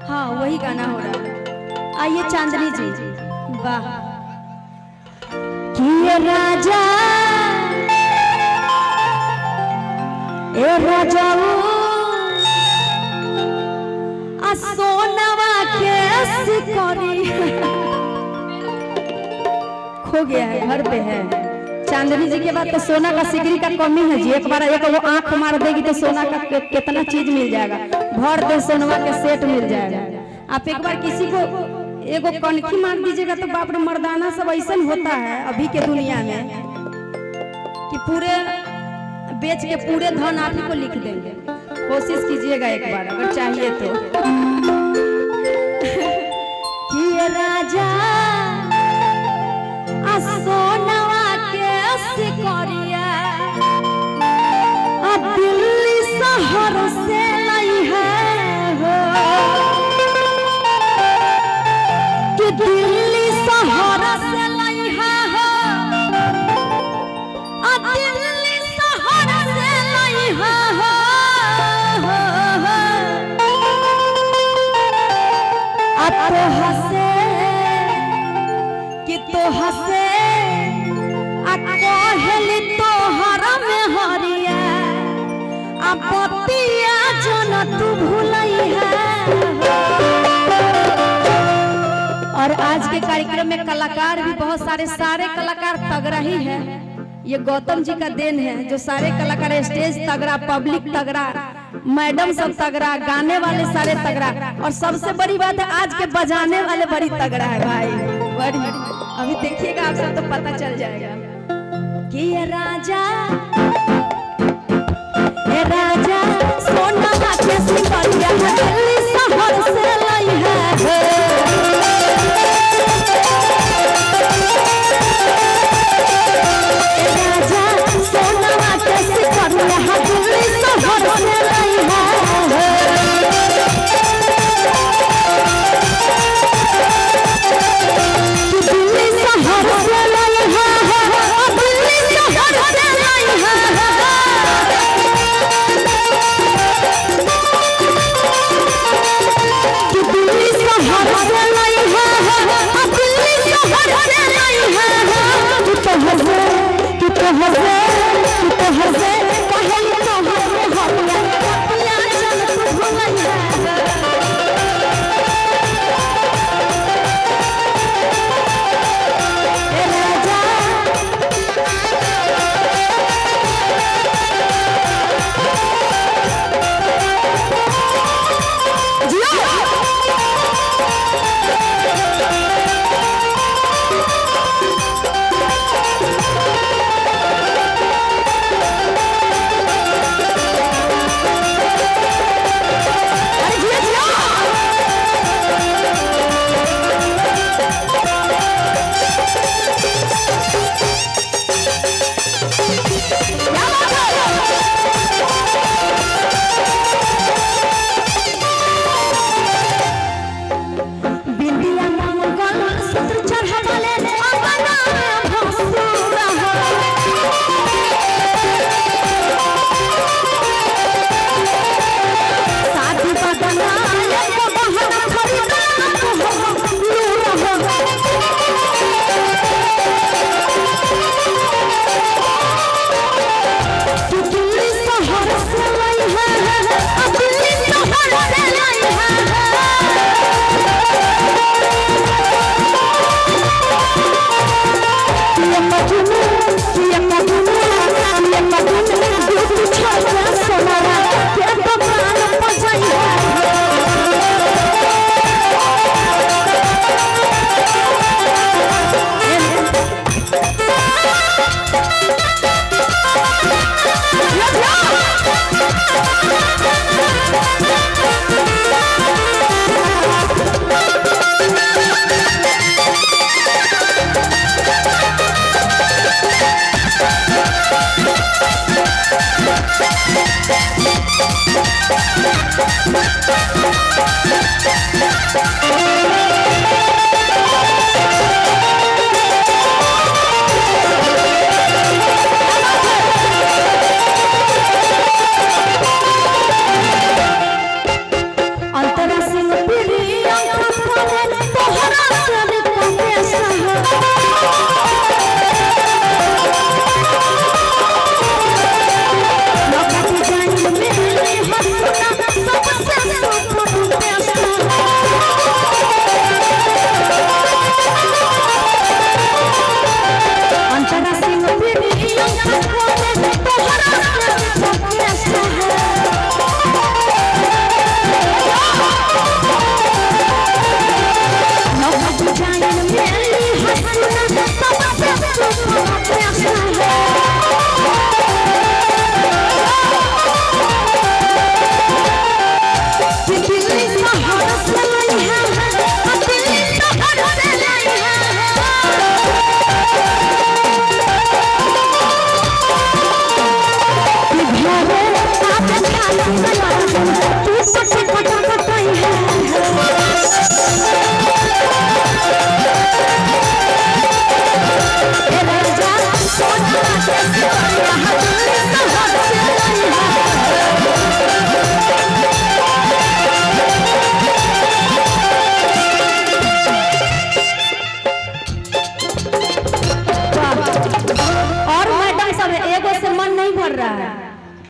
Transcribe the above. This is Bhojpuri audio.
हाँ वही गाना हो रहा है। आइए चांदनी जी, वाह। कि राजा ए राजाऊ आ सोनवा के सिकरी खो गया है, घर पे है। चांदनी जी के बाद तो सोना का सिकरी का कमी है जी। एक बार एक वो आंख मार देगी तो सोना का कितना चीज मिल जाएगा, भर दे सोनवा के सेट मिल जाएगा। आप एक बार किसी को एगो कनखी मार दीजिएगा तो बाप रे, मर्दाना सब ऐसा होता है अभी के दुनिया में कि पूरे बेच के पूरे धन आप ही को लिख देंगे। कोशिश कीजिएगा एक बार अगर चाहिए तो। कि राजा आ सोनवा के सिकरिया आ दिल्ली शहर से लाई है हो, कि दिल्ली शहर से लाई है हो, आ दिल्ली शहर से लाई है हो, आ तो हंसे कि तो हंसे आ कहली तोहर में हरिया आ बतिया जन तू भूलई है। और आज के कार्यक्रम में कलाकार भी बहुत सारे कलाकार तगड़ा ही है। ये गौतम जी का देन है जो सारे कलाकार, स्टेज तगड़ा, पब्लिक तगड़ा, मैडम सब तगड़ा, गाने वाले सारे तगड़ा, और सबसे बड़ी बात है आज के बजाने वाले बड़ी तगड़ा है भाई, बड़ी। अभी देखिएगा आप सब तो पता चल जाएगा कि ये राजा सोना के सिकरिया दिल्ली शहर से लाई है।